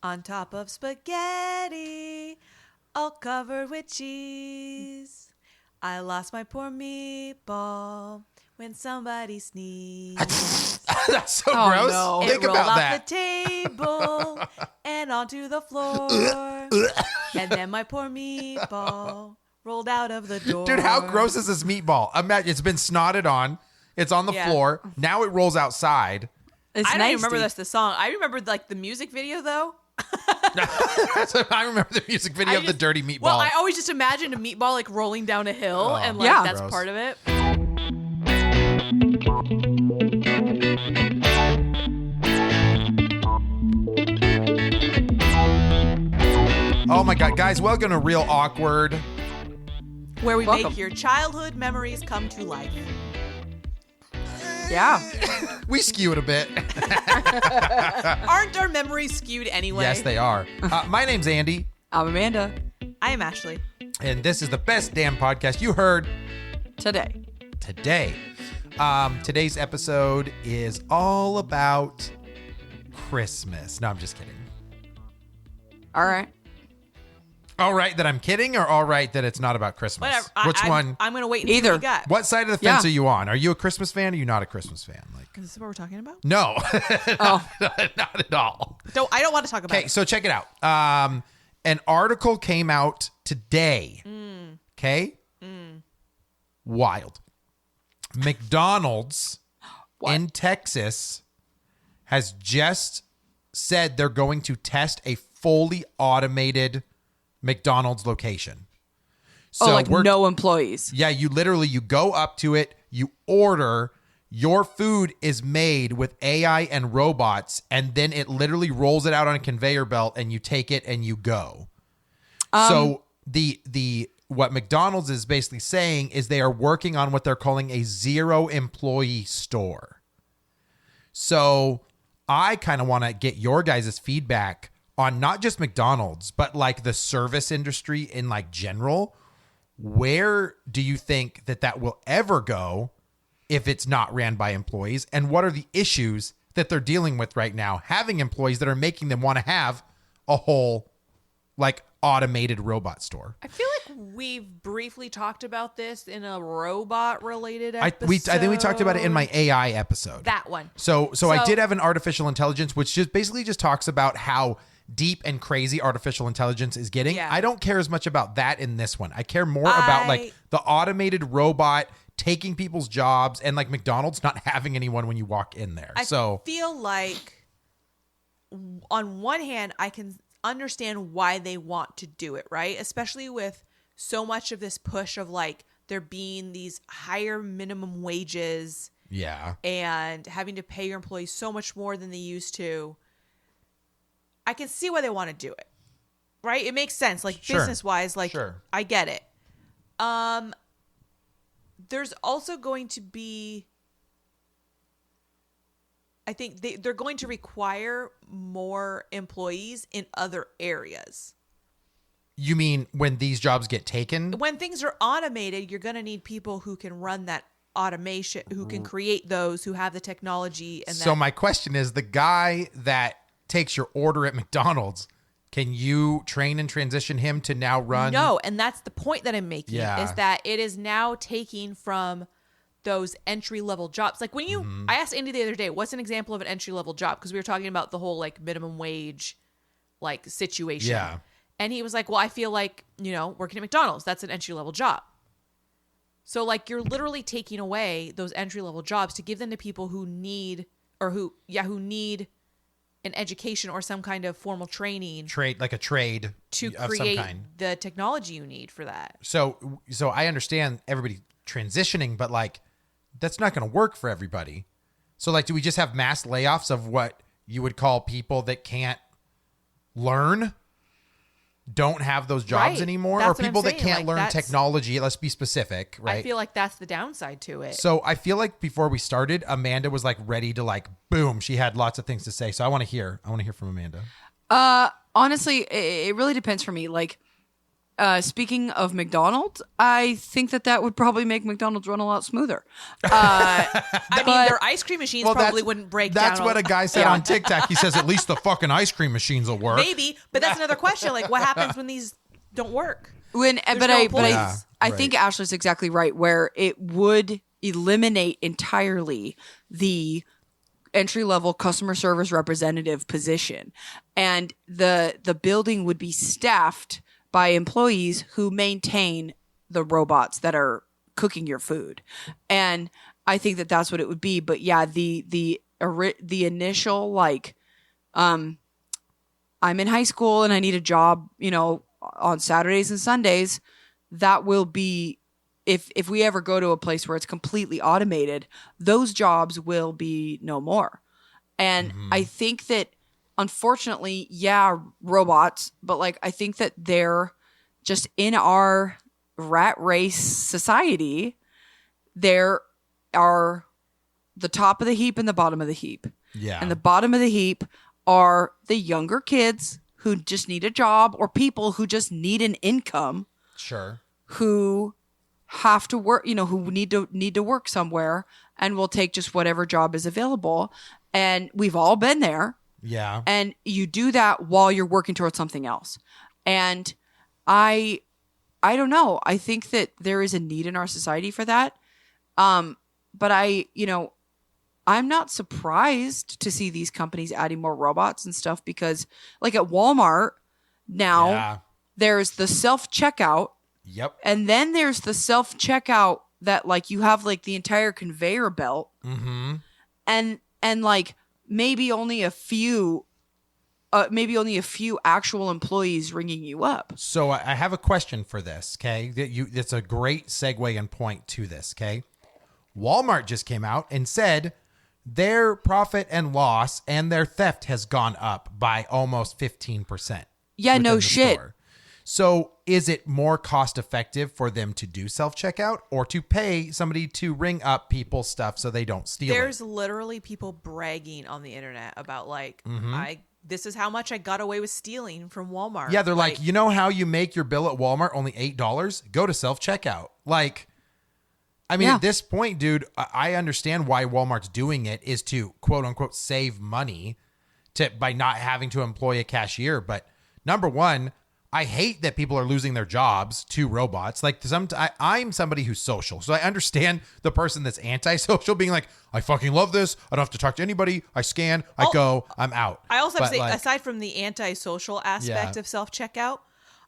On top of spaghetti, all covered with cheese. I lost my poor meatball when somebody sneezed. That's so gross. No. Think It rolled about off that. the table and onto the floor. And then my poor meatball rolled out of the door. Dude, how gross is this meatball? Imagine it's been snotted on. It's on the floor. Now it rolls outside. It's I don't nasty. even remember the song. I remember like the music video though. I remember the music video of the dirty meatball. Well, I always just imagined a meatball like rolling down a hill and like Yeah. that's Gross. part of it. Oh my God, guys, welcome to Real Awkward. Where we Welcome. make your childhood memories come to life. Yeah. We skew it a bit. Aren't our memories skewed anyway? Yes, they are. My name's Andy, I'm Amanda. I am Ashley. and this is the best damn podcast you heard Today. today. Today's episode is all about Christmas. No, I'm just kidding. All right. All right that I'm kidding, or all right that it's not about Christmas? Whatever. Which one? I'm going to wait and see Either. what you got. What side of the fence Yeah. are you on? Are you a Christmas fan or are you not a Christmas fan? Like, Is this what we're talking about? no, Oh. not at all. I don't want to talk about Okay, it. so check it out. An article came out today. Okay? Wild. McDonald's What? in Texas has just said they're going to test a fully automated McDonald's location. Oh, like no employees. Yeah, you go up to it, you order, your food is made with AI and robots, and then it literally rolls it out on a conveyor belt and you take it and you go. So the what McDonald's is basically saying is they are working on what they're calling a zero employee store. So I kind of want to get your guys' feedback on not just McDonald's, but like the service industry in like general. Where do you think that will ever go if it's not ran by employees? And what are the issues that they're dealing with right now, having employees that are making them want to have a whole like automated robot store? I feel like we've briefly talked about this in a robot-related I episode. think we talked about it in my AI episode. That one. So I did have an artificial intelligence, which just basically just talks about how deep and crazy artificial intelligence is getting. Yeah. I don't care as much about that in this one. I care more about like the automated robot taking people's jobs and like McDonald's not having anyone when you walk in there. I feel like on one hand, I can understand why they want to do it, right? Especially with so much of this push of like there being these higher minimum wages yeah. and having to pay your employees so much more than they used to. I can see why they want to do it, right? It makes sense, like Sure. business wise, like Sure. I get it. There's also going to be, I think they're going to require more employees in other areas. You mean when these jobs get taken? When things are automated, you're going to need people who can run that automation, who can create those, who have the technology. And So my question is, the guy that takes your order at McDonald's, can you train and transition him to now run? No, and that's the point that I'm making, Yeah. is that it is now taking from those entry-level jobs. Like when you, I asked Andy the other day, what's an example of an entry-level job? Because we were talking about the whole like minimum wage like situation. Yeah. And he was like, well, I feel like, working at McDonald's, that's an entry-level job. So like you're literally taking away those entry-level jobs to give them to people who need, who need an education or some kind of formal training Like a trade to of some create kind. the technology you need for that. So I understand everybody transitioning, but like that's not going to work for everybody. So like, do we just have mass layoffs of what you would call people that can't learn, don't have those jobs Right. anymore, That's or what I'm people that saying. can't Like, learn that's- technology? Let's be specific, right? I feel like that's the downside to it. So I feel like before we started, Amanda was like ready to like, boom, she had lots of things to say. So I want to hear from Amanda. Honestly, it really depends for me. Like, speaking of McDonald's, I think that would probably make McDonald's run a lot smoother. I mean, their ice cream machines probably wouldn't break down. That's what a guy said on TikTok. He says, at least the fucking ice cream machines will work. Maybe, but that's another question. Like, what happens when these don't work? I think Ashley's exactly right, where it would eliminate entirely the entry-level customer service representative position, and the building would be staffed by employees who maintain the robots that are cooking your food. And I think that's what it would be. But yeah, the initial, like, I'm in high school and I need a job, on Saturdays and Sundays, that will be, if we ever go to a place where it's completely automated, those jobs will be no more. And I think that, unfortunately, yeah, robots, but like, I think that they're just in our rat race society, there are the top of the heap and the bottom of the heap. Yeah. And the bottom of the heap are the younger kids who just need a job, or people who just need an income. Sure. Who have to work, who need to work somewhere, and will take just whatever job is available. And we've all been there. Yeah. And you do that while you're working towards something else. And I don't know. I think that there is a need in our society for that. But I'm not surprised to see these companies adding more robots and stuff, because like at Walmart now, there's the self-checkout. Yep. And then there's the self-checkout that like you have like the entire conveyor belt. Mm-hmm. And like maybe only a few actual employees ringing you up. So I have a question for this, okay? It's a great segue and point to this, okay? Walmart just came out and said their profit and loss and their theft has gone up by almost 15%. Yeah, no shit. Store. So is it more cost effective for them to do self-checkout or to pay somebody to ring up people's stuff so they don't steal There's it? literally people bragging on the internet about like, this is how much I got away with stealing from Walmart. Yeah, they're like, you know how you make your bill at Walmart only $8? Go to self-checkout. Like, I mean, at this point, dude, I understand why Walmart's doing it is to quote unquote save money by not having to employ a cashier. But number one, I hate that people are losing their jobs to robots. Like I'm somebody who's social. So I understand the person that's antisocial being like, I fucking love this. I don't have to talk to anybody. I scan, I go, I'm out. I also have to say, aside from the antisocial aspect of self-checkout,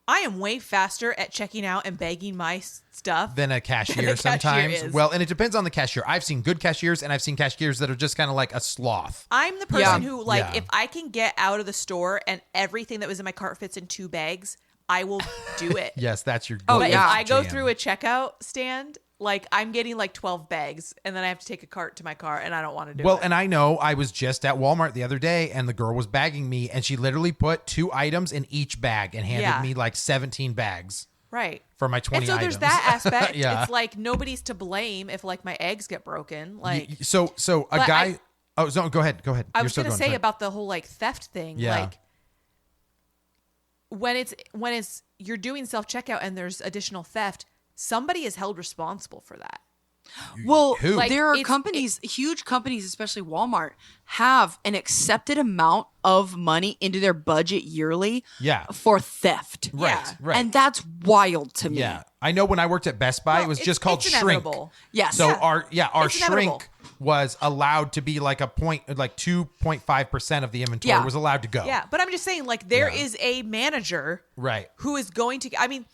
I am way faster at checking out and bagging my stuff than a cashier sometimes. Well, and it depends on the cashier. I've seen good cashiers and I've seen cashiers that are just kind of like a sloth. I'm the person who, like, if I can get out of the store and everything that was in my cart fits in 2 bags, I will do it. Yes, that's your goal. But if I go through a checkout stand, like, I'm getting like 12 bags and then I have to take a cart to my car and I don't want to do it. Well, and I know I was just at Walmart the other day and the girl was bagging me and she literally put 2 items in each bag and handed me like 17 bags. Right. For my 20 items. And so there's that aspect. It's like nobody's to blame if like my eggs get broken. Like so a guy go ahead. I was gonna say about the whole like theft thing. Yeah. Like when it's you're doing self-checkout and there's additional theft, somebody is held responsible for that. Well, there are huge companies, especially Walmart, have an accepted amount of money into their budget yearly for theft. Right. And that's wild to me. Yeah. I know when I worked at Best Buy, it was just called shrink. Yes. So our shrink was allowed to be like 2.5% of the inventory was allowed to go. Yeah. But I'm just saying, like, there is a manager who is going to, I mean,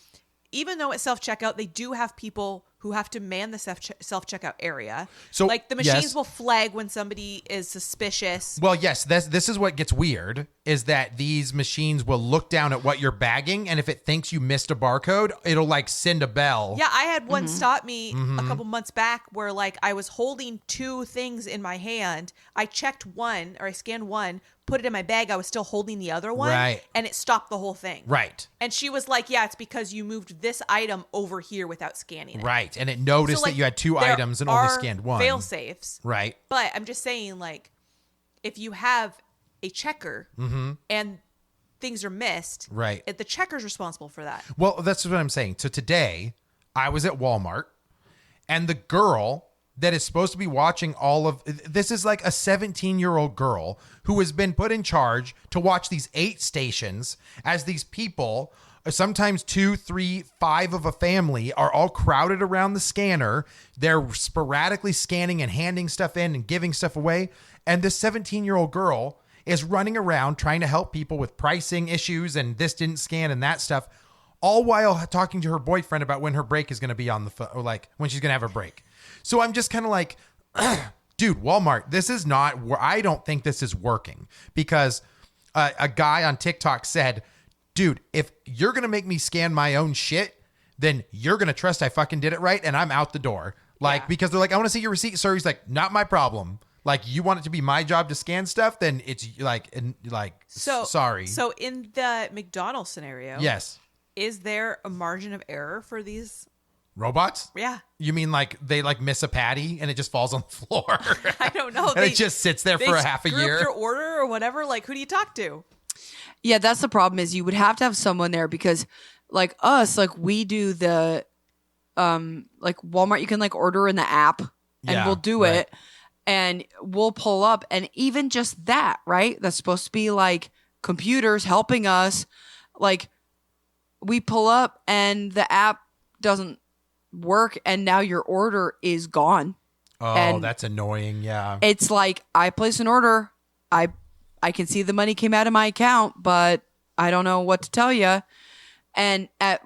even though at self-checkout, they do have people who have to man the self-checkout area. So, like, the machines will flag when somebody is suspicious. Well, yes, this is what gets weird, is that these machines will look down at what you're bagging, and if it thinks you missed a barcode, it'll, like, send a bell. Yeah, I had one stop me a couple months back where, like, I was holding 2 things in my hand. I checked one, or I scanned one, put it in my bag. I was still holding the other one. Right. And it stopped the whole thing. Right. And she was like, yeah, it's because you moved this item over here without scanning it. Right. And it noticed that you had 2 items and only scanned one. Fail safes. Right. But I'm just saying, like, if you have a checker and things are missed, Right. the checker's responsible for that. Well, that's what I'm saying. So today, I was at Walmart, and the girl that is supposed to be watching all of this is like a 17-year-old girl who has been put in charge to watch these 8 stations as these people, sometimes 2, 3, 5 of a family, are all crowded around the scanner. They're sporadically scanning and handing stuff in and giving stuff away. And this 17-year-old girl is running around trying to help people with pricing issues and this didn't scan and that stuff, all while talking to her boyfriend about when her break is going to be on the phone, or like when she's going to have her break. So I'm just kind of like, dude, Walmart, this is not, I don't think this is working, because a guy on TikTok said, dude, if you're going to make me scan my own shit, then you're going to trust I fucking did it right. And I'm out the door. Like, because they're like, I want to see your receipt, sir. He's like, not my problem. Like, you want it to be my job to scan stuff, then it's like, sorry. So in the McDonald's scenario, Yes. is there a margin of error for these Robots? Yeah. You mean like they like miss a patty and it just falls on the floor? I don't know. And it just sits there for a half a year? your order or whatever. Like, who do you talk to? Yeah, that's the problem, is you would have to have someone there, because like us, like we do the like Walmart, you can like order in the app and we'll do it and we'll pull up, and even just that, right? That's supposed to be like computers helping us. Like, we pull up and the app doesn't work, and now your order is gone. Oh, and that's annoying. Yeah. it's like, I place an order, I can see the money came out of my account, but I don't know what to tell you. And at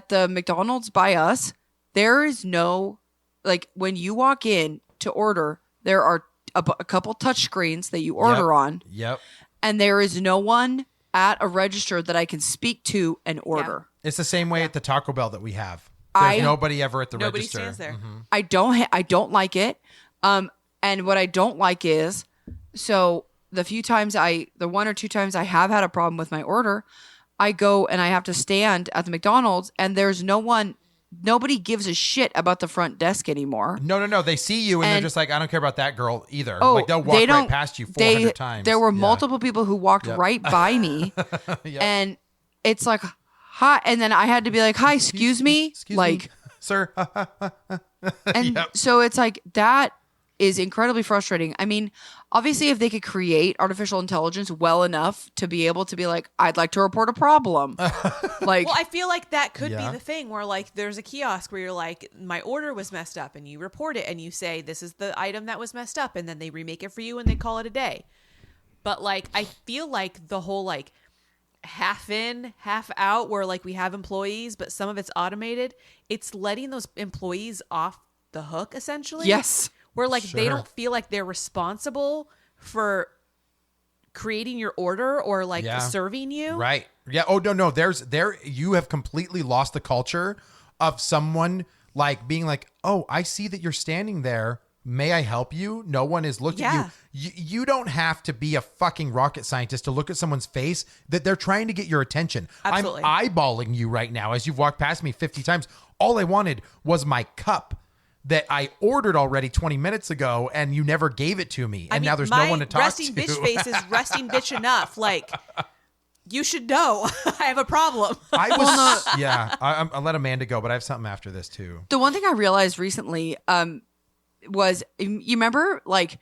the McDonald's by us, there is no, like, when you walk in to order, there are a couple touch screens that you order on. Yep. And there is no one at a register that I can speak to and order. It's the same way at the Taco Bell that we have. There's nobody ever at the Nobody register. stands there. Mm-hmm. I don't like it. And what I don't like is, so the 1 or 2 times I have had a problem with my order, I go and I have to stand at the McDonald's, and there's nobody gives a shit about the front desk anymore. No. They see you and they're just like, I don't care about that girl either. Oh, like they'll walk right past you 400 times. There were Yeah. multiple people who walked right by me, Yep. and it's like, hi, and then I had to be like, hi, excuse me, like, sir. and so it's like, that is incredibly frustrating. I mean, obviously, if they could create artificial intelligence well enough to be able to be like, I'd like to report a problem, like, Well, I feel like that could Yeah. be the thing where, like, there's a kiosk where you're like, my order was messed up, and you report it and you say, this is the item that was messed up, and then they remake it for you and they call it a day. But, like, I feel like the whole, like, half in, half out, where, like, we have employees, but some of it's automated, it's letting those employees off the hook, essentially. yes. Where, like, they Sure. don't feel like they're responsible for creating your order or, like, Yeah. serving you. Right. Yeah. Oh, no. You have completely lost the culture of someone like being like, oh, I see that you're standing there. May I help you? No one is looking Yeah. at you. You don't have to be a fucking rocket scientist to look at someone's face that they're trying to get your attention. Absolutely. I'm eyeballing you right now as you've walked past me 50 times. All I wanted was my cup that I ordered already 20 minutes ago, and you never gave it to me. And now there's no one to talk resting to. bitch face is resting bitch enough. Like, you should know I have a problem. I was, yeah. I'll let Amanda go, but I have something after this too. The one thing I realized recently was, you remember, like,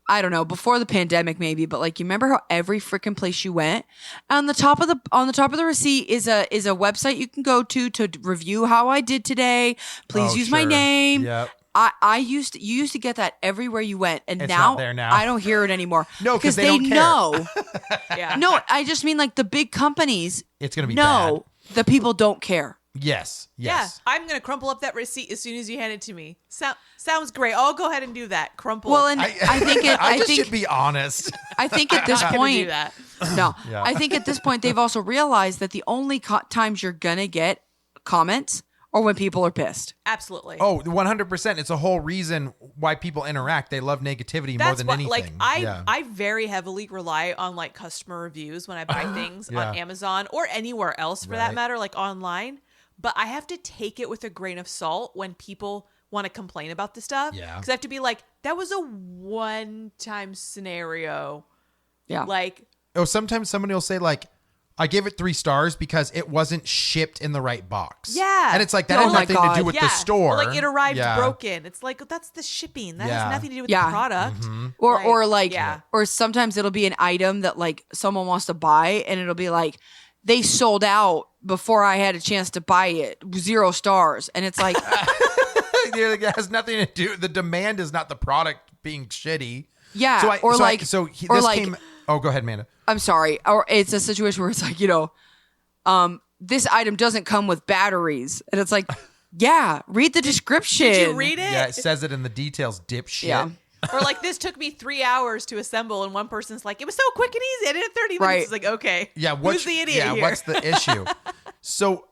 I don't know, before the pandemic maybe, but like, you remember how every freaking place you went, on the top of the receipt is a website you can go to review how I did today. Please Oh, use my sure. name. Yep. You used to get that everywhere you went, and It's now, not there now. I don't hear it anymore. No, 'cause because they don't care. know. Yeah. No, I just mean like the big companies. It's gonna be no, the people don't care. Yes. Yeah, I'm gonna crumple up that receipt as soon as you hand it to me. Sounds great. I'll go ahead and do that. Crumple. Well, and I think I just should be honest. I think at this I'm gonna do point, that. no, Yeah. I think at this point they've also realized that the only times you're gonna get comments are when people are pissed. Absolutely. Oh, 100%. It's a whole reason why people interact. They love negativity more than anything. Like, Yeah. I very heavily rely on, like, customer reviews when I buy things Yeah. on Amazon or anywhere else for that Right. matter, like online. But I have to take it with a grain of salt when people want to complain about the stuff. Yeah. Because I have to be like, that was a one-time scenario. Yeah, Like, Oh, sometimes somebody will say like, I gave it 3 stars because it wasn't shipped in the right box. Yeah. And it's like, that Oh has my nothing God. to do with the store. Or like it arrived Yeah. broken. It's like, that's the shipping. That Yeah. has nothing to do with Yeah. the product. Or sometimes it'll be an item that like someone wants to buy and it'll be like they sold out before I had a chance to buy it. 0 stars. And it's like It has nothing to do. The demand is not the product being shitty. yeah, Oh, go ahead, Amanda. I'm sorry. Or it's a situation where it's like, this item doesn't come with batteries. And it's like, yeah, read the description. Did you read it? Yeah, it says it in the details, dipshit. Yeah. Or like, this took me 3 hours to assemble, and one person's like, it was so quick and easy. I did it in 30 minutes. Right. It's like, okay. Yeah, who's the idiot here? what's the issue? So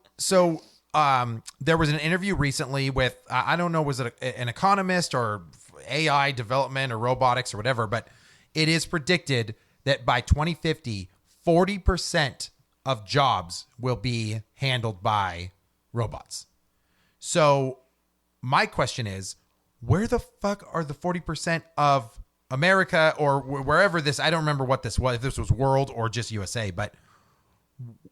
there was an interview recently with I don't know, was it an economist or AI development or robotics or whatever, but it is predicted that by 2050, 40% of jobs will be handled by robots. So my question is, where the fuck are the 40% of America or wherever this, I don't remember what this was, if this was world or just USA, but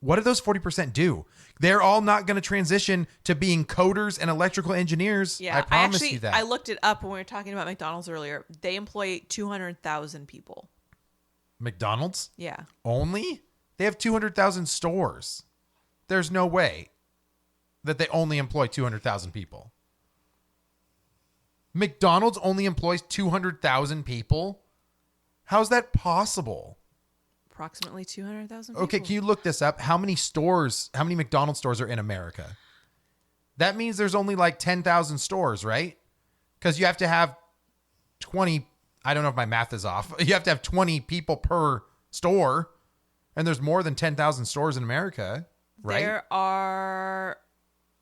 what do those 40% do? They're all not going to transition to being coders and electrical engineers. Yeah, I promise you that. I looked it up when we were talking about McDonald's earlier. They employ 200,000 people. McDonald's? Yeah. Only? They have 200,000 stores. There's no way that they only employ 200,000 people. McDonald's only employs 200,000 people? How's that possible? Approximately 200,000 people. Okay, can you look this up? How many McDonald's stores are in America? That means there's only like 10,000 stores, right? Because you have to have 20, I don't know if my math is off. You have to have 20 people per store. And there's more than 10,000 stores in America, right? There are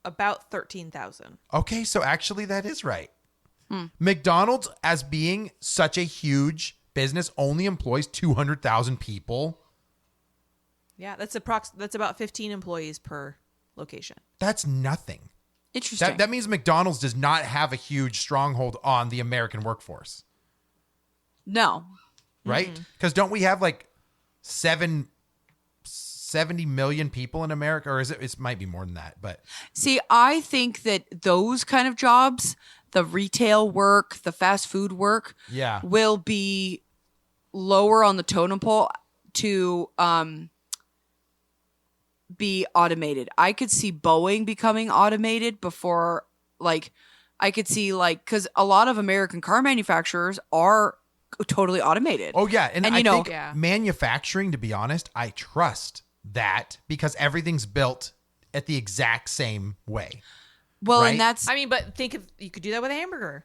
about 13,000. Okay, so actually that is right. McDonald's, as being such a huge business, only employs 200,000 people. Yeah, that's about 15 employees per location. That's nothing. Interesting. That means McDonald's does not have a huge stronghold on the American workforce, no. right? Because don't we have like 70 million people in America? Or is it might be more than that, but See, I think that those kind of jobs, the retail work, the fast food work, Yeah. will be lower on the totem pole to be automated. I could see Boeing becoming automated before, like, I could see, like, because a lot of American car manufacturers are totally automated. oh yeah. And I think Yeah. manufacturing, to be honest, I trust that because everything's built at the exact same way. Well, right? and that's I mean, but think of, you could do that with a hamburger.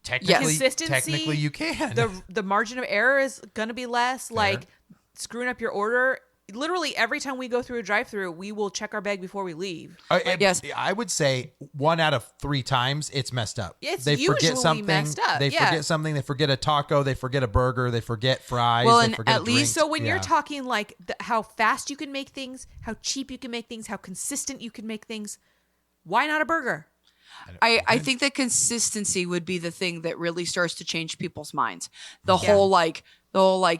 Technically, Consistency, technically you can. The margin of error is going to be less. Like, screwing up your order. Literally every time we go through a drive-through, we will check our bag before we leave. Yes. I would say 1 out of 3 times it's messed up. It's they forget usually something. messed up, They yeah. forget something. They forget a taco. They forget a burger. They forget fries. Well, they and forget at a least- drink. So when Yeah. you're talking like how fast you can make things, how cheap you can make things, how consistent you can make things, why not a burger? I think that consistency would be the thing that really starts to change people's minds. The whole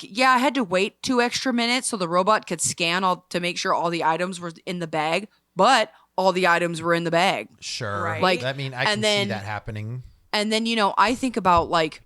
yeah, I had to wait 2 extra minutes so the robot could scan to make sure all the items were in the bag, but all the items were in the bag. Sure. Right. Like, I mean, I and can see then- that happening. And then, I think about like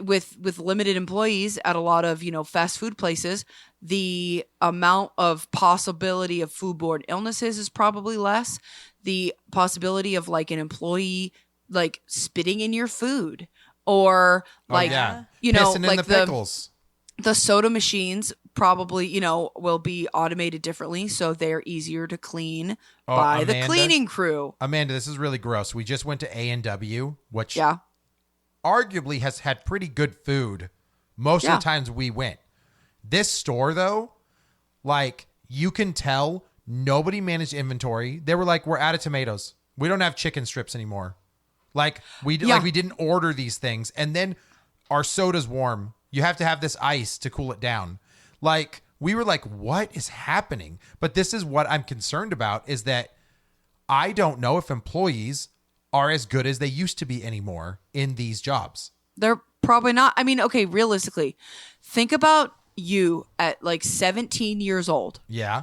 with limited employees at a lot of, fast food places, the amount of possibility of foodborne illnesses is probably less. The possibility of like an employee like spitting in your food or like, oh, yeah. like Pissing in the pickles. the soda machines probably, will be automated differently. So they're easier to clean by the Amanda? cleaning crew. Amanda, this is really gross. We just went to A&W, which Yeah. arguably has had pretty good food most of Yeah. the times we went. This store, though, like, you can tell nobody managed inventory. They were like, we're out of tomatoes. We don't have chicken strips anymore. Like we didn't order these things. And then our soda's warm. You have to have this ice to cool it down. Like, we were like, what is happening? But this is what I'm concerned about, is that I don't know if employees are as good as they used to be anymore in these jobs. They're probably not. I mean, okay, realistically, think about you at like 17 years old. Yeah.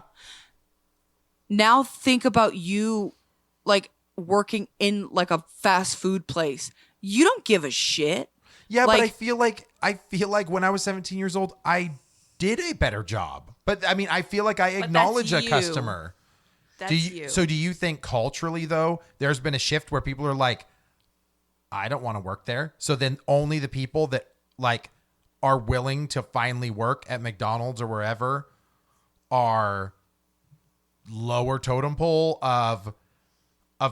Now think about you like working in like a fast food place. You don't give a shit. Yeah, Like- but I feel like when I was 17 years old, I did a better job. But I mean, I feel like I acknowledge a you. customer. That's Do you. So do you think culturally though, there's been a shift where people are like, I don't want to work there. So then only the people that like are willing to finally work at McDonald's or wherever are lower totem pole of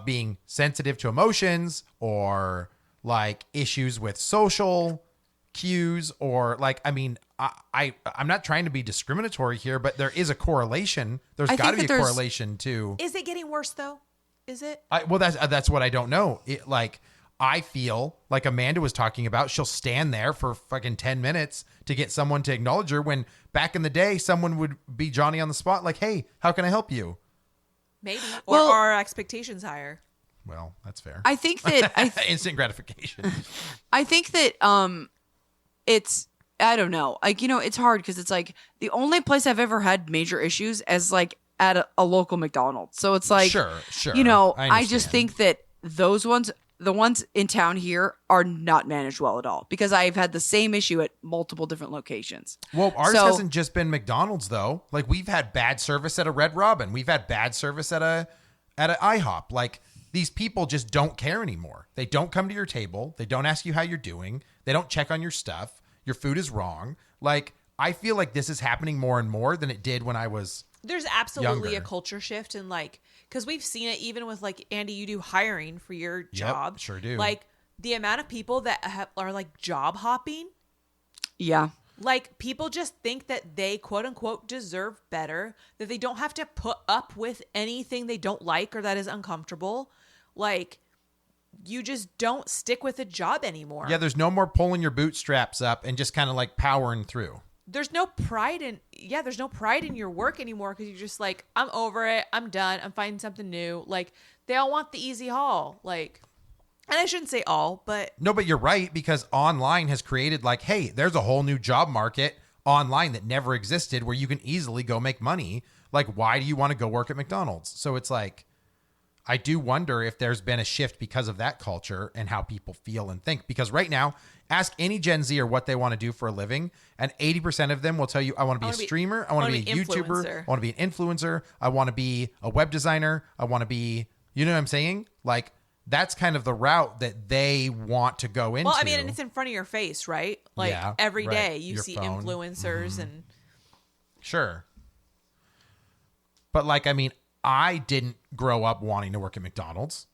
being sensitive to emotions or like issues with social cues or like, I mean, I'm not trying to be discriminatory here, but there is a correlation. There's I got to think be a that there's- correlation to. Is it getting worse though? Is it? Well, that's what I don't know. It, like, I feel like Amanda was talking about, she'll stand there for fucking 10 minutes to get someone to acknowledge her when back in the day, someone would be Johnny on the spot. Like, hey, how can I help you? Maybe. Or Well- are our expectations higher? Well, that's fair. I think that Instant gratification. I think that it's I don't know. Like, you know, it's hard because it's like the only place I've ever had major issues is like at a local McDonald's. So it's like Sure. You know, I I just understand. think that those ones the ones in town here are not managed well at all because I've had the same issue at multiple different locations. Well, ours So- hasn't just been McDonald's though. Like we've had bad service at a Red Robin. We've had bad service at an IHOP. Like these people just don't care anymore. They don't come to your table. They don't ask you how you're doing. They don't check on your stuff. Your food is wrong. Like I feel like this is happening more and more than it did when I was. There's absolutely Younger. a culture shift in like, because we've seen it even with like Andy, you do hiring for your job. sure do. Like the amount of people that are like job hopping, Yeah. like people just think that they quote unquote deserve better, that they don't have to put up with anything they don't like or that is uncomfortable. Like you just don't stick with a job anymore. Yeah, there's no more pulling your bootstraps up and just kind of like powering through. There's no pride in your work anymore because you're just like, I'm over it, I'm done, I'm finding something new. Like they all want the easy haul. Like, and I shouldn't say all, but No, but you're right because online has created like, hey, there's a whole new job market online that never existed where you can easily go make money. Like, why do you want to go work at McDonald's? So it's like, I do wonder if there's been a shift because of that culture and how people feel and think. Because right now, ask any Gen Zer what they want to do for a living, and 80% of them will tell you, I want to be a streamer, I want to be a YouTuber, influencer. I want to be an influencer, I want to be a web designer, I want to be, you know what I'm saying? Like, that's kind of the route that they want to go into. well, I mean, and it's in front of your face, right? Like Yeah, every right. day you Your see phone. influencers and Sure. But like, I mean, I didn't grow up wanting to work at McDonald's.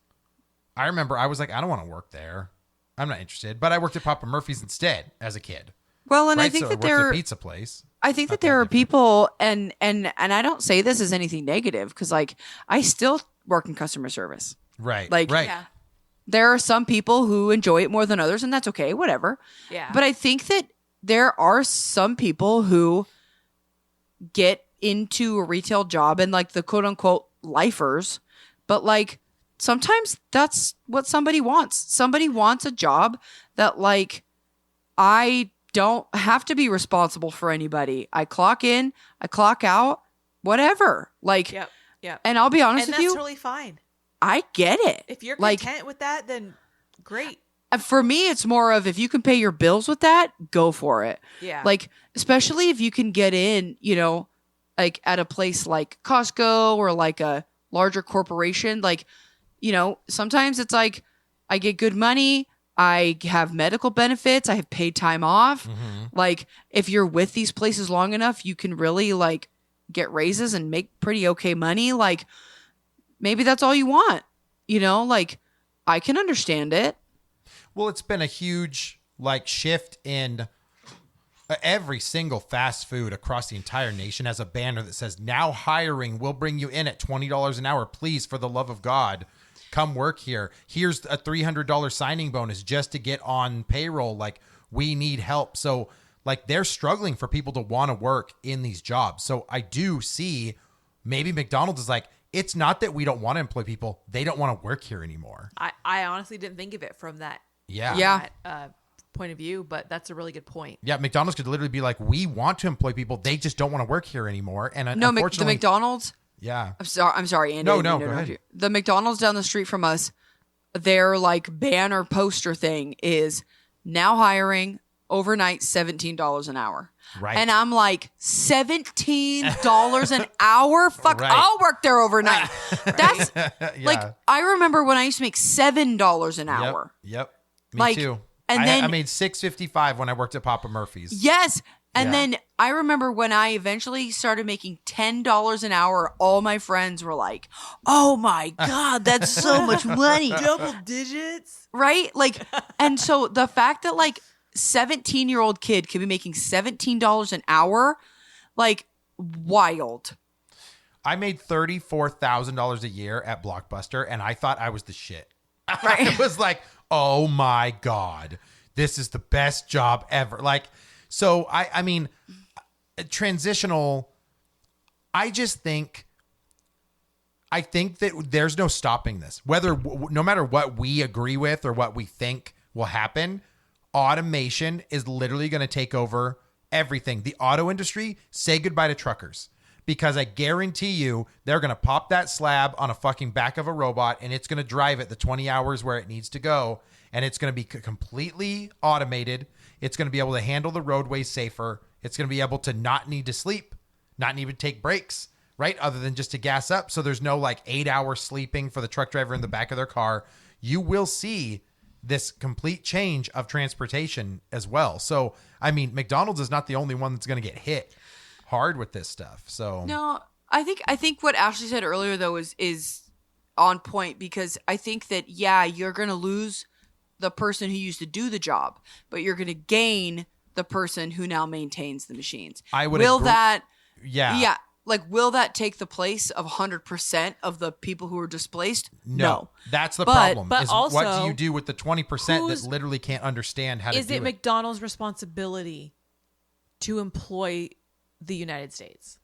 I remember I was like, I don't want to work there. I'm not interested. But I worked at Papa Murphy's instead as a kid. Well, and Right? I think So that I worked at there a pizza place. I think Not that there that are different. people and I don't say this as anything negative because like I still work in customer service. Right. Like- right. yeah, There are some people who enjoy it more than others, and that's okay, whatever. yeah. But I think that there are some people who get into a retail job and like the quote unquote lifers, but like sometimes that's what somebody wants. Somebody wants a job that like I don't have to be responsible for anybody. I clock in, I clock out, whatever. Like, yep, yep. and I'll be honest And with that's you, totally fine. I get it. If you're like, content with that, then great. for me, it's more of if you can pay your bills with that, go for it. Yeah. Like, especially if you can get in, you know, like at a place like Costco or like a larger corporation. Like, you know, sometimes it's like I get good money. I have medical benefits. I have paid time off. Mm-hmm. Like, if you're with these places long enough, you can really like get raises and make pretty okay money. Like, maybe that's all you want. You know, like I can understand it. Well, it's been a huge like shift in every single fast food across the entire nation has a banner that says now hiring will bring you in at $20 an hour. Please, for the love of God, come work here. Here's a $300 signing bonus just to get on payroll. Like we need help. So like they're struggling for people to want to work in these jobs. So I do see maybe McDonald's is like, it's not that we don't want to employ people. They don't want to work here anymore. I honestly didn't think of it from that Yeah. Yeah. point of view, but that's a really good point. Yeah, McDonald's could literally be like, we want to employ people, they just don't want to work here anymore. And No, the unfortunately, McDonald's. yeah. I'm sorry, Andy. No, I didn't go interrupt ahead. you. The McDonald's down the street from us, their like banner poster thing is now hiring overnight $17 an hour. Right. And I'm like, $17 an hour? Fuck, Right. I'll work there overnight. That's Yeah. like, I remember when I used to make $7 an hour. Yep. Me Like, too. and I then- made $6.55 when I worked at Papa Murphy's. Yes. And Yeah. then I remember when I eventually started making $10 an hour, all my friends were like, oh my God, that's so much money. Double digits? Right? Like, and so the fact that like 17-year-old kid could be making $17 an hour, like wild. I made $34,000 a year at Blockbuster, and I thought I was the shit. Right. It was like, oh my God, this is the best job ever. Like, so I mean, transitional, I think that there's no stopping this. No matter what we agree with or what we think will happen, automation is literally going to take over everything. The auto industry, say goodbye to truckers. Because I guarantee you, they're going to pop that slab on a fucking back of a robot and it's going to drive it the 20 hours where it needs to go. And it's going to be completely automated. It's going to be able to handle the roadways safer. It's going to be able to not need to sleep, not need to take breaks, right? Other than just to gas up. So there's no like 8-hour sleeping for the truck driver in the back of their car. You will see this complete change of transportation as well. So, I mean, McDonald's is not the only one that's going to get hit hard with this stuff. So No, I think what Ashley said earlier though is on point, because I think that you're going to lose the person who used to do the job, but you're going to gain the person who now maintains the machines. I would will agree. that Yeah. like will that take the place of 100% of the people who are displaced? No. That's the But- problem. but is what do also, you do with the 20% who's- that literally can't understand how to Is do it it? McDonald's responsibility to employ the United States?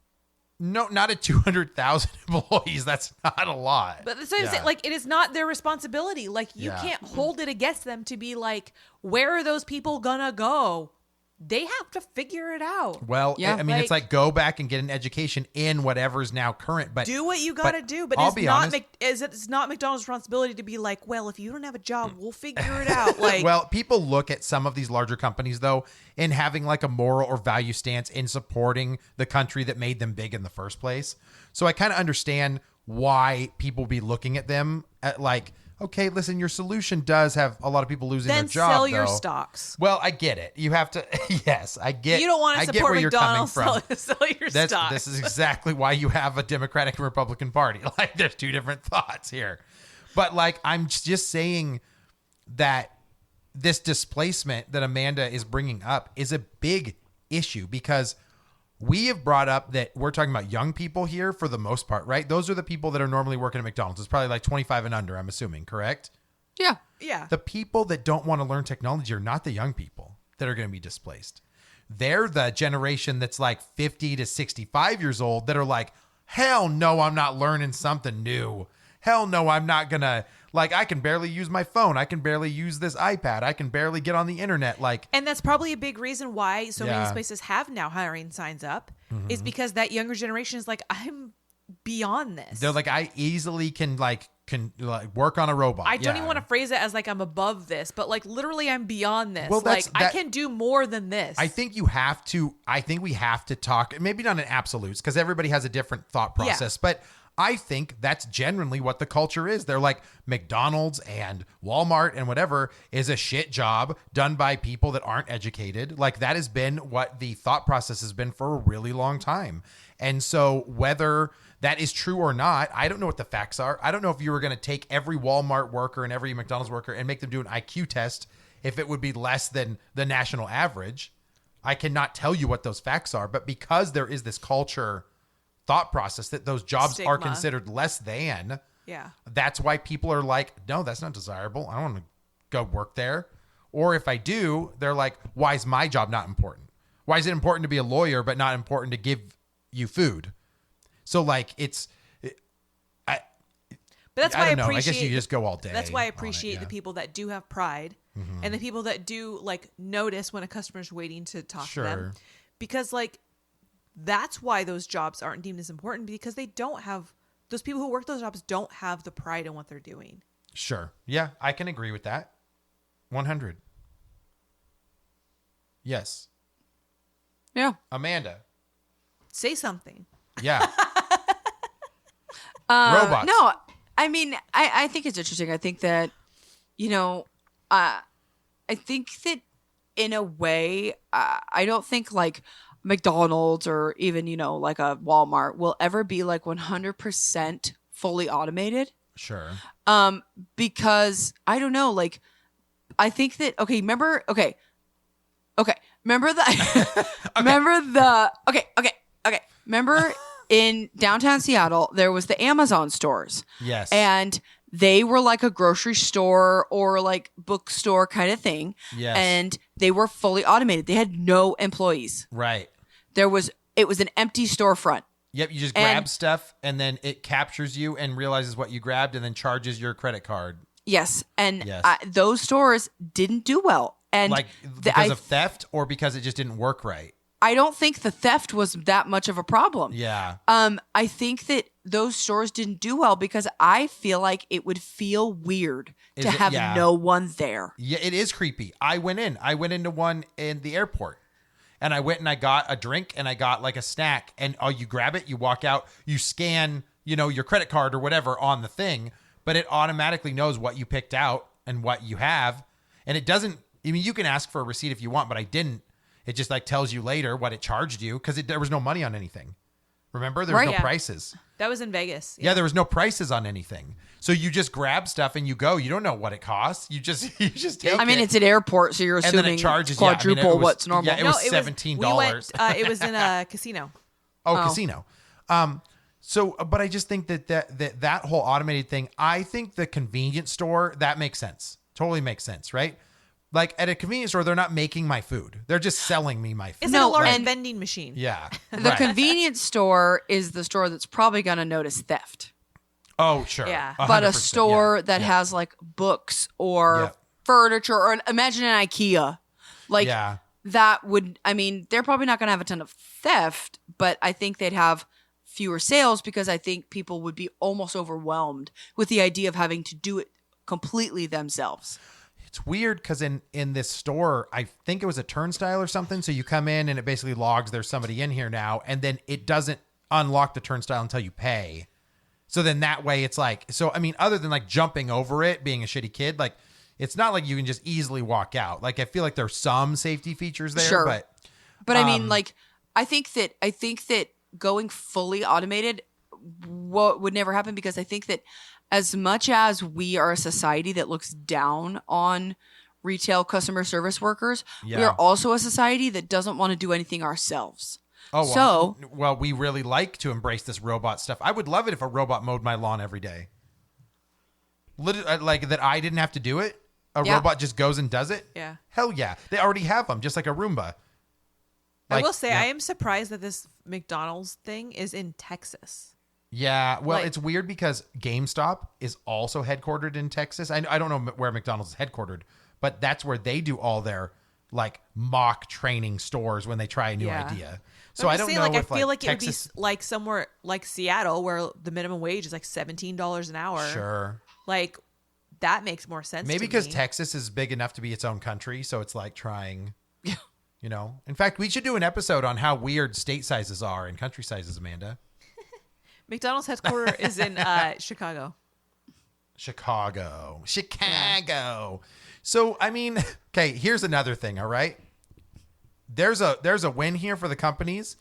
No, not at 200,000 employees. That's not a lot. But that's what I'm Yeah. saying. Like, it is not their responsibility. Like, you Yeah. can't hold it against them to be like, where are those people gonna go? They have to figure it out. Well, Yeah. I mean, it's like go back and get an education in whatever's now current. But Do what you gotta do, but I'll it's be not honest. it's not McDonald's responsibility to be like, well, if you don't have a job, we'll figure it out. Like, Well, people look at some of these larger companies, though, in having like a moral or value stance in supporting the country that made them big in the first place. So I kind of understand why people be looking at them at like, okay, listen, your solution does have a lot of people losing then their job. sell your though. stocks. Well, I get it. You have to. Yes, I get. You don't want I to get support where you're coming McDonald's. from. Sell your stocks. This is exactly why you have a Democratic and Republican Party. Like, there's two different thoughts here. But like, I'm just saying that this displacement that Amanda is bringing up is a big issue, because we have brought up that we're talking about young people here for the most part, right? Those are the people that are normally working at McDonald's. It's probably like 25 and under, I'm assuming, correct? Yeah. Yeah. The people that don't want to learn technology are not the young people that are going to be displaced. They're the generation that's like 50 to 65 years old that are like, hell no, I'm not learning something new. Hell no, I'm not going to, like, I can barely use my phone. I can barely use this iPad. I can barely get on the internet. Like, And that's probably a big reason why so Yeah. many places have now hiring signs up, is because that younger generation is like, I'm beyond this. they're like, I easily can work on a robot. I don't Yeah. even want to phrase it as like I'm above this, but like literally I'm beyond this. Well, like I that- can do more than this. I think we have to talk, maybe not in absolutes, because everybody has a different thought Yeah. process, but I think that's generally what the culture is. They're like, McDonald's and Walmart and whatever is a shit job done by people that aren't educated. Like, that has been what the thought process has been for a really long time. And so whether that is true or not, I don't know what the facts are. I don't know if you were going to take every Walmart worker and every McDonald's worker and make them do an IQ test, if it would be less than the national average. I cannot tell you what those facts are, but because there is this culture thought process that those jobs are Stigma. considered less than, yeah. that's why people are like, no, that's not desirable. I don't want to go work there. Or if I do, they're like, why is my job not important? Why is it important to be a lawyer, but not important to give you food? So like, But that's why I don't know. I appreciate. guess you just go all day. That's why I on it, appreciate yeah. the people that do have pride, and the people that do like notice when a customer's waiting to talk to them, because like that's why those jobs aren't deemed as important, because they don't have those people who work those jobs don't have the pride in what they're doing. Sure. Yeah, I can agree with that. 100. Yes. Yeah. Amanda. Say something. Yeah. Robots. No, I mean, I think it's interesting. I think that, I think that in a way, I don't think like McDonald's or even, like a Walmart will ever be like 100% fully automated. Sure. Because I don't know, like, I think that, remember the, remember in downtown Seattle, there was the Amazon stores. Yes. And they were like a grocery store or like bookstore kind of thing. Yes. And they were fully automated. They had no employees. Right. It was an empty storefront. Yep, you just grab stuff and then it captures you and realizes what you grabbed and then charges your credit card. Yes. And Yes. those stores didn't do well. And Like because of theft or because it just didn't work right? I don't think the theft was that much of a problem. Yeah. I think that those stores didn't do well because I feel like it would feel weird to have no one there. Yeah, it is creepy. I went into one in the airport. And I went and I got a drink and I got like a snack, and you grab it, you walk out, you scan, your credit card or whatever on the thing, but it automatically knows what you picked out and what you have. And it doesn't, you can ask for a receipt if you want, but I didn't. It just like tells you later what it charged you because there was no money on anything. Remember? There was no prices. That was in Vegas. Yeah, there was no prices on anything. So you just grab stuff and you go. You don't know what it costs. You just take it. I mean, it's an airport, so you're assuming and then it charges quadruple it was, what's normal. Yeah, it was $17. It was in a casino. Casino. But I just think that whole automated thing, I think the convenience store, that makes sense. Totally makes sense, right? Like at a convenience store, they're not making my food. They're just selling me my food. It's a large vending machine. Yeah. The convenience store is the store that's probably going to notice theft. Oh, sure. Yeah. But a store that has like books or furniture, or imagine an IKEA. Like that would, they're probably not going to have a ton of theft, but I think they'd have fewer sales because I think people would be almost overwhelmed with the idea of having to do it completely themselves. It's weird because in this store, I think it was a turnstile or something. So you come in and it basically logs there's somebody in here now. And then it doesn't unlock the turnstile until you pay. So then that way it's like, other than like jumping over it, being a shitty kid, like it's not like you can just easily walk out. Like I feel like there's some safety features there. Sure. But I think that going fully automated would never happen because I think that as much as we are a society that looks down on retail customer service workers, we are also a society that doesn't want to do anything ourselves. Oh, well, we really like to embrace this robot stuff. I would love it if a robot mowed my lawn every day. Like that I didn't have to do it. A robot just goes and does it. Yeah. Hell yeah. They already have them, just like a Roomba. I will say, I am surprised that this McDonald's thing is in Texas. Yeah, well, it's weird because GameStop is also headquartered in Texas. I don't know where McDonald's is headquartered, but that's where they do all their like mock training stores when they try a new idea. So I don't know. I feel like Texas... it would be like somewhere like Seattle where the minimum wage is like $17 an hour. Sure. Like that makes more sense. Maybe because Texas is big enough to be its own country, so it's like trying. In fact, we should do an episode on how weird state sizes are and country sizes, Amanda. McDonald's headquarters is in Chicago. Chicago. So, okay, here's another thing, all right? There's a win here for the companies,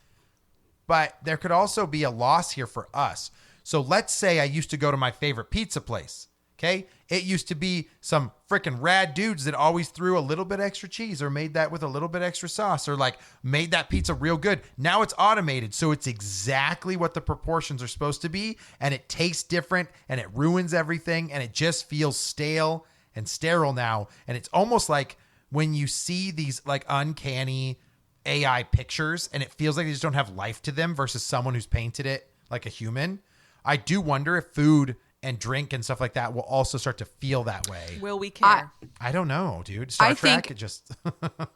but there could also be a loss here for us. So let's say I used to go to my favorite pizza place, okay? It used to be some freaking rad dudes that always threw a little bit extra cheese or made that with a little bit extra sauce or like made that pizza real good. Now it's automated. So it's exactly what the proportions are supposed to be. And it tastes different and it ruins everything. And it just feels stale and sterile now. And it's almost like when you see these like uncanny AI pictures and it feels like they just don't have life to them versus someone who's painted it like a human. I do wonder if food and drink and stuff like that will also start to feel that way. Will we care? I don't know, dude. Star Trek, it just.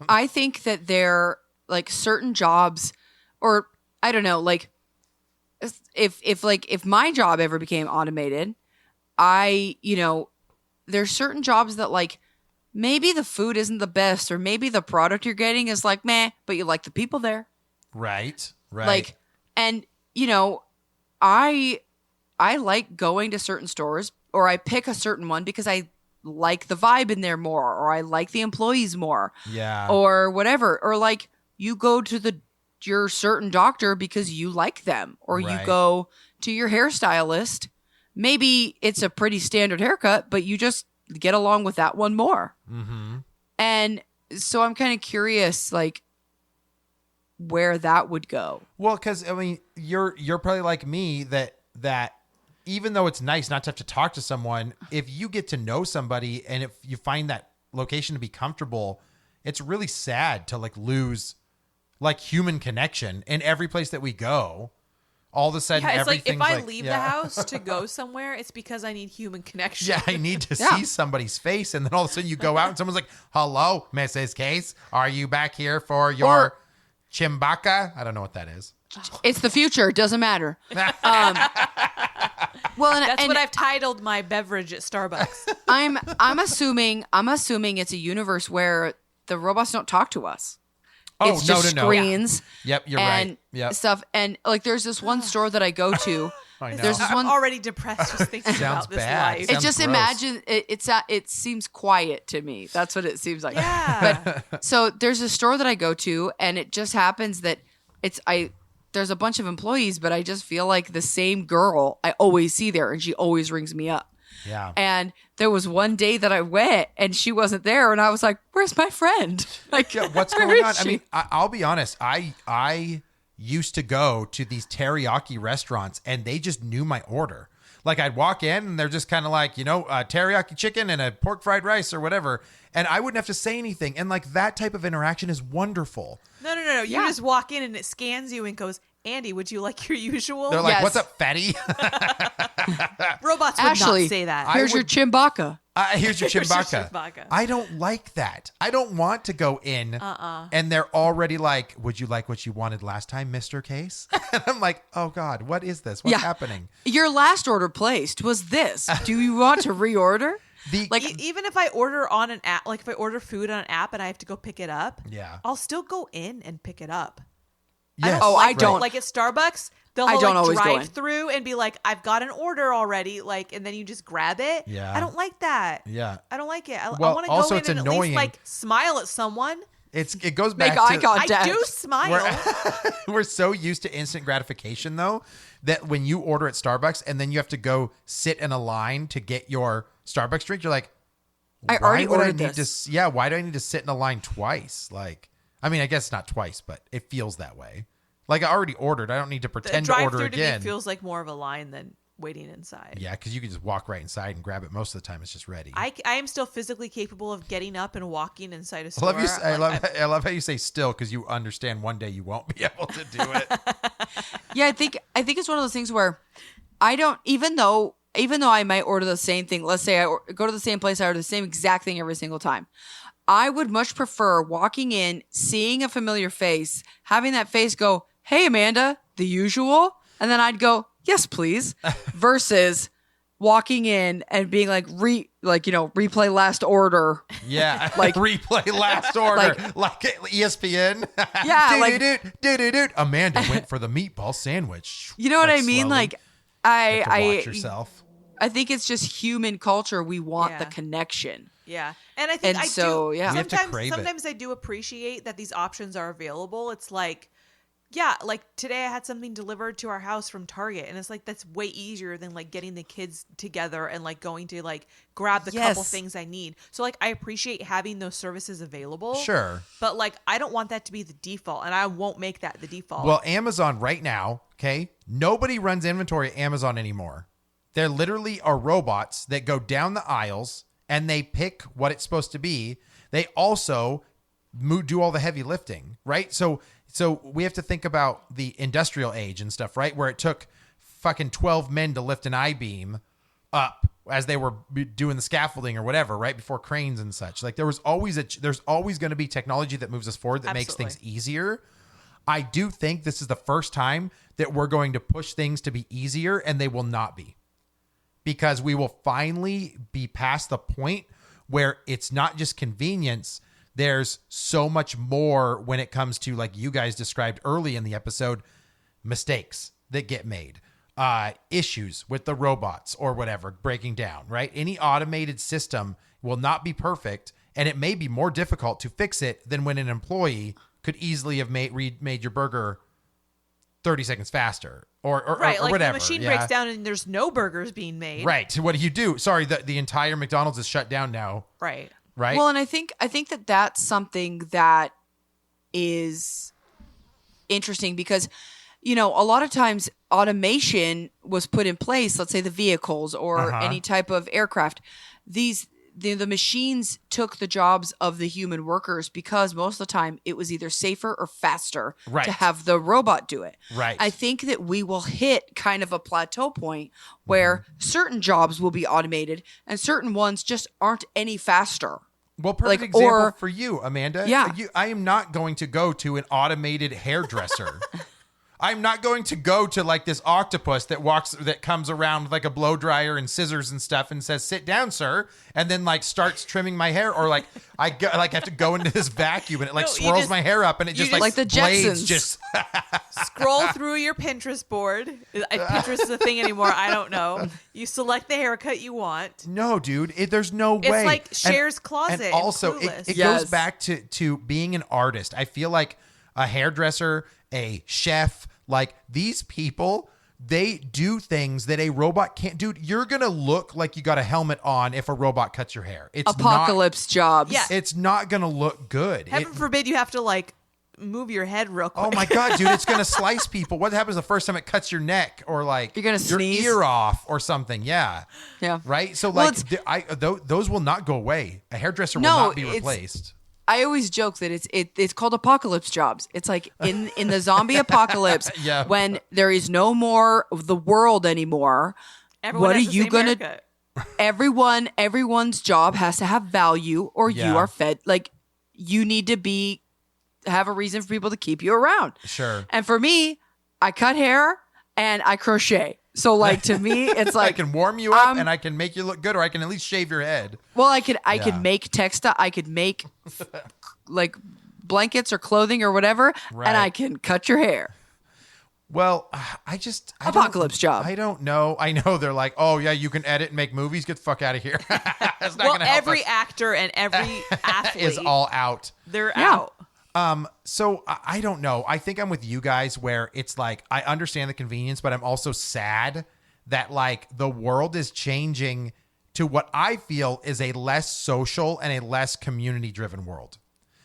I think that there like certain jobs, or I don't know, like if my job ever became automated, there's certain jobs that like maybe the food isn't the best, or maybe the product you're getting is like meh, but you like the people there. Right. Like, and I like going to certain stores, or I pick a certain one because I like the vibe in there more, or I like the employees more. Yeah. Or whatever. Or like you go to your certain doctor because you like them, or you go to your hairstylist. Maybe it's a pretty standard haircut, but you just get along with that one more. Mm-hmm. And so I'm kind of curious, like, where that would go. Well, because I mean, you're probably like me that even though it's nice not to have to talk to someone, if you get to know somebody and if you find that location to be comfortable, it's really sad to like lose like human connection in every place that we go. All of a sudden, it's like if I like, leave the house to go somewhere, it's because I need human connection. Yeah, I need to see somebody's face, and then all of a sudden you go out and someone's like, "Hello, Mrs. Case, are you back here for your Chimbaka?" I don't know what that is. It's the future. It doesn't matter. Well, That's what I've titled my beverage at Starbucks. I'm assuming it's a universe where the robots don't talk to us. Oh, it's just screens. Yep, you're and right. Yep. Stuff. And like, there's this one store that I go to. I know. There's this I'm one. already depressed just thinking Sounds about this bad. life. Sounds Just gross. imagine it seems quiet to me. That's what it seems like. Yeah. But so there's a store that I go to, and it just happens that there's a bunch of employees, but I just feel like the same girl I always see there, and she always rings me up. Yeah. And there was one day that I went and she wasn't there, and I was like, "Where's my friend? Like, Yeah, what's where going is on? she?" I mean, I'll be honest. I used to go to these teriyaki restaurants, and they just knew my order. Like I'd walk in, and they're just kind of like, teriyaki chicken and a pork fried rice or whatever, and I wouldn't have to say anything. And like that type of interaction is wonderful. No. You just walk in and it scans you and goes, "Andy, would you like your usual?" They're like, Yes. "What's up, fatty?" Robots would Ashley, not say that. here's your chimbaka. Here's your Here's your chimbaka. chimbaka. I don't like that. I don't want to go in and they're already like, "Would you like what you wanted last time, Mr. Case?" And I'm like, "Oh God, what is this? What's happening?" Your last order placed was this. Do you want to reorder? Even if I order on an app, like if I order food on an app and I have to go pick it up, I'll still go in and pick it up. Yes. I don't. Like at Starbucks, they'll I don't always go drive in. through and be like, "I've got an order already," like, and then you just grab it. Yeah. I don't like that. Yeah. I don't like it. I Well, want to also go in it's and at annoying. least like smile at someone. It goes back Make eye to contact. I do smile. we're so used to instant gratification though that when you order at Starbucks and then you have to go sit in a line to get your Starbucks drink, you're like, I already why would ordered I need this. to? Why do I need to sit in a line twice? Like, I mean, I guess not twice, but it feels that way. Like I already ordered. I don't need to pretend to order Drive-through to again. me feels like more of a line than waiting inside. Yeah, because you can just walk right inside and grab it. Most of the time, it's just ready. I am still physically capable of getting up and walking inside a I store. love how you say still, because you understand one day you won't be able to do it. Yeah, I think it's one of those things where I don't, even though I might order the same thing. Let's say I go to the same place, I order the same exact thing every single time. I would much prefer walking in, seeing a familiar face, having that face go, "Hey, Amanda, the usual," and then I'd go, "Yes, please," versus walking in and being like, replay last order. Yeah, Like- replay last order, like ESPN. Yeah, like- do. Amanda went for the meatball sandwich. You know what I mean? slowly. Like, You have to watch yourself. I think it's just human culture. We want the Yeah. connection. Yeah. And I think And so, yeah. We have to Sometimes, crave it. sometimes I do appreciate that these options are available. It's like, yeah, like today I had something delivered to our house from Target, and it's like that's way easier than like getting the kids together and like going to like grab the couple Yes. things I need. So like I appreciate having those services available. Sure. But like I don't want that to be the default, and I won't make that the default. Well, Amazon right now, okay, nobody runs inventory at Amazon anymore. There literally are robots that go down the aisles and they pick what it's supposed to be. They also do all the heavy lifting, right? So we have to think about the industrial age and stuff, right? Where it took fucking 12 men to lift an I-beam. up as they were doing the scaffolding or whatever, right before cranes and such. Like there's always going to be technology that moves us forward that makes things easier. I do think this is the first time that we're going to push things to be easier, and they will not be, because we will finally be past the point where it's not just convenience. There's so much more when it comes to, like you guys described early in the episode, mistakes that get made, issues with the robots or whatever breaking down, right? Any automated system will not be perfect, and it may be more difficult to fix it than when an employee could easily have made your burger 30 seconds faster or right, or like whatever. the machine breaks down and there's no burgers being made. Right. So what do you do? Sorry, the entire McDonald's is shut down now. Right. Right. Well, and I think that that's something that is interesting because, you know, a lot of times automation was put in place, let's say the vehicles or any type of aircraft. The machines took the jobs of the human workers because most of the time it was either safer or faster to have the robot do it. Right. I think that we will hit kind of a plateau point where certain jobs will be automated and certain ones just aren't any faster. Well, perfect example for you, Amanda. Yeah. I am not going to go to an automated hairdresser. I'm not going to go to like this octopus that comes around with like a blow dryer and scissors and stuff and says, "Sit down, sir," and then like starts trimming my hair, or like I have to go into this vacuum and it like swirls my hair up and it just like the blades Jetsons. just Scroll through your Pinterest board. If Pinterest is a thing anymore, I don't know. You select the haircut you want. No, dude, there's no way. It's like Cher's closet. And also, it goes back to being an artist. I feel like a hairdresser, a chef, like these people, they do things that a robot can't do. You're going to look like you got a helmet on if a robot cuts your hair. It's Apocalypse jobs. Yeah. It's not going to look good. Heaven forbid you have to like move your head real quick. Oh my God, dude, it's going to slice people. What happens the first time it cuts your neck or like you're gonna your sneeze? ear off or something? Yeah. Yeah. Right? So Well, like those will not go away. A hairdresser will not be replaced. I always joke that it's called apocalypse jobs. It's like in the zombie apocalypse when there is no more of the world anymore. Everyone what has are the you same gonna? haircut. Everyone's job has to have value, or you are fed. Like you need to have a reason for people to keep you around. Sure. And for me, I cut hair and I crochet. So like to me, it's like I can warm you up and I can make you look good, or I can at least shave your head. Well, I could make textile. I could make like blankets or clothing or whatever, and I can cut your hair. Well, Apocalypse job. I don't know. I know they're like, oh yeah, you can edit and make movies. Get the fuck out of here. That's not gonna help every us. actor and every athlete is all out. They're out. So I don't know. I think I'm with you guys where it's like, I understand the convenience, but I'm also sad that like the world is changing to what I feel is a less social and a less community driven world.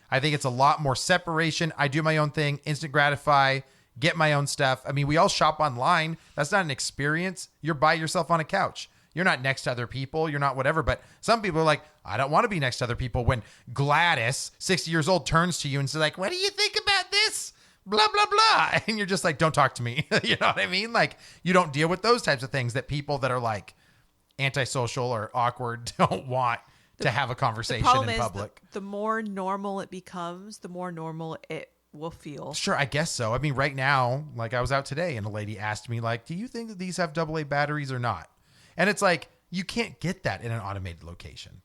I think it's a lot more separation. I do my own thing, instant gratify, get my own stuff. I mean, we all shop online. That's not an experience. You're by yourself on a couch. You're not next to other people. You're not whatever. But some people are like, I don't want to be next to other people. When Gladys, 60 years old, turns to you and says like, what do you think about this? Blah, blah, blah. And you're just like, don't talk to me. You know what I mean? Like you don't deal with those types of things that people that are like antisocial or awkward don't want to have a conversation in public. The more normal it becomes, the more normal it will feel. Sure, I guess so. I mean, right now, like I was out today and a lady asked me like, do you think that these have AA batteries or not? And it's like, you can't get that in an automated location.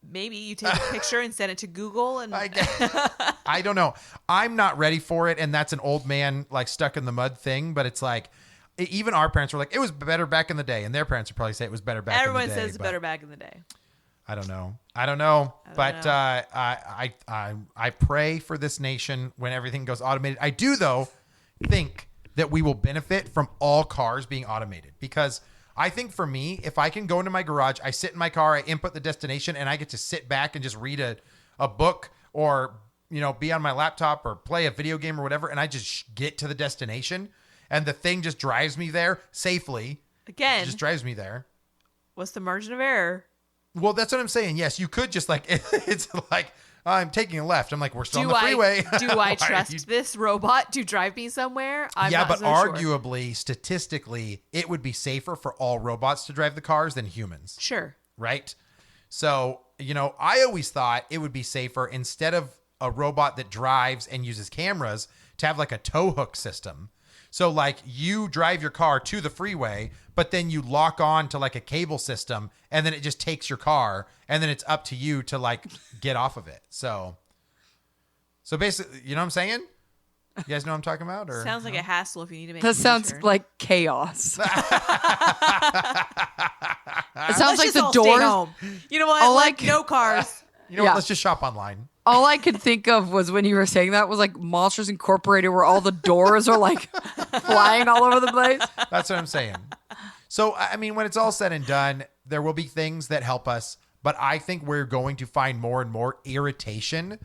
Maybe you take a picture and send it to Google and I don't know. I'm not ready for it. And that's an old man like stuck in the mud thing. But it's like, even our parents were like, it was better back in the day. And their parents would probably say it was better back in the day. Everyone says it's better back in the day. I don't know. But I pray for this nation when everything goes automated. I do, though, think that we will benefit from all cars being automated, because I think for me, if I can go into my garage, I sit in my car, I input the destination, and I get to sit back and just read a book or, you know, be on my laptop or play a video game or whatever, and I just get to the destination and the thing just drives me there safely. Again, it just drives me there. What's the margin of error? Well, that's what I'm saying. Yes, you could just like, it's like I'm taking a left. I'm like, we're still on Do the freeway. do I Why are trust you- this robot to drive me somewhere? I'm Yeah, not but so sure. arguably, statistically, it would be safer for all robots to drive the cars than humans, Sure. right? So, I always thought it would be safer instead of a robot that drives and uses cameras to have like a tow hook system. So like you drive your car to the freeway, but then you lock on to like a cable system and then it just takes your car and then it's up to you to like get off of it. So basically, you know what I'm saying? You guys know what I'm talking about? Or Sounds like a hassle if you need to make That a sounds U-turn. like chaos. It sounds Let's like just the all stay doors. home. You know what? Oh, like like- no cars. you know what? Yeah. Let's just shop online. All I could think of was when you were saying that was like Monsters Incorporated, where all the doors are like flying all over the place. That's what I'm saying. So, I mean, when it's all said and done, there will be things that help us, but I think we're going to find more and more irritation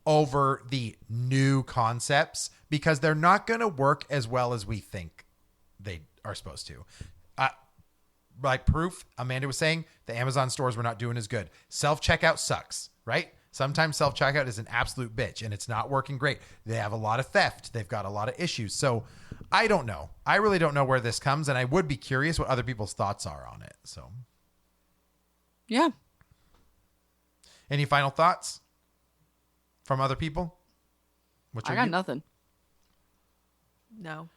over the new concepts because they're not going to work as well as we think they are supposed to. Like proof, Amanda was saying the Amazon stores were not doing as good. Self-checkout sucks, right? Sometimes self-checkout is an absolute bitch and it's not working great. They have a lot of theft. They've got a lot of issues. So I don't know. I really don't know where this comes. And I would be curious what other people's thoughts are on it. So Yeah. any final thoughts from other people? I got nothing. No.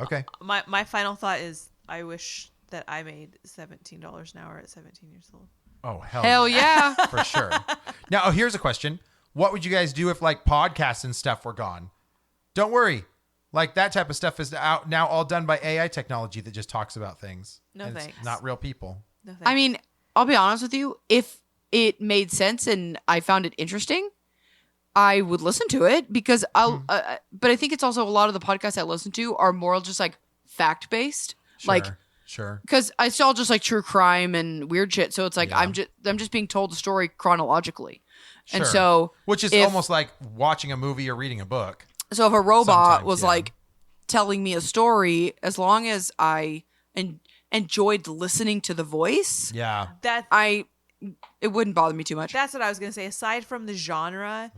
Okay. My final thought is I wish that I made $17 an hour at 17 years old. Oh, Hell yeah. for sure. Now, here's a question. What would you guys do if like podcasts and stuff were gone? Don't worry. Like that type of stuff is out now all done by AI technology that just talks about things. No and it's thanks. not real people. No thanks. I mean, I'll be honest with you. If it made sense and I found it interesting, I would listen to it because but I think it's also a lot of the podcasts I listen to are more just like fact based. Like, Sure. because I saw just like true crime and weird shit. So it's like Yeah. I'm just being told the story chronologically. And Sure. so Which is if- almost like watching a movie or reading a book. So if a robot Sometimes, was yeah. like telling me a story, as long as I enjoyed listening to the voice, Yeah. it wouldn't bother me too much. That's what I was going to say. Aside from the genre,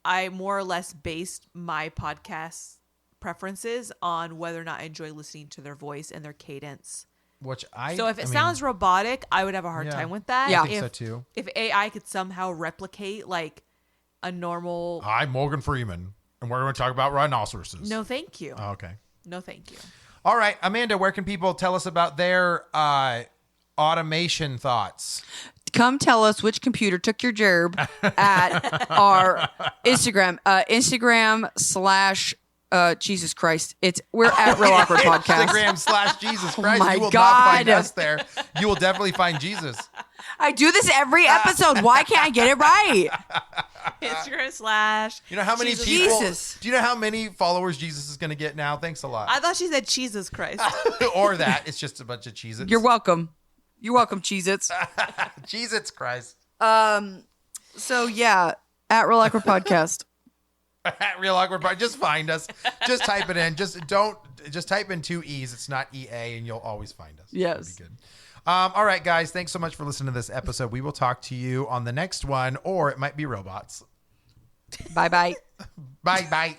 I more or less based my podcast preferences on whether or not I enjoy listening to their voice and their cadence. Which So if it sounds robotic, I would have a hard Yeah. time with that. Yeah. I think so too. If AI could somehow replicate like a normal... I'm Morgan Freeman, and we're going to talk about rhinoceroses. No, thank you. Oh, okay. No, thank you. All right. Amanda, where can people tell us about their automation thoughts? Come tell us which computer took your gerb at our Instagram. Instagram / Jesus Christ. We're at Real Awkward Podcast. Instagram / Jesus Christ. my You will not God. find us there. You will definitely find Jesus. I do this every episode. Why can't I get it right? Instagram / You know how many Jesus people? Jesus. Do you know how many followers Jesus is going to get now? Thanks a lot. I thought she said Jesus Christ. Or that it's just a bunch of Cheez-Its. You're welcome. You're welcome, Cheez-Its. Cheez-Its Christ. So yeah, at Real Awkward Podcast. At Real Awkward Part. Just find us. Just type it in. Just type in 2 E's. It's not EA, and you'll always find us. Yes. That'd be good. All right, guys. Thanks so much for listening to this episode. We will talk to you on the next one, or it might be robots. Bye-bye. Bye.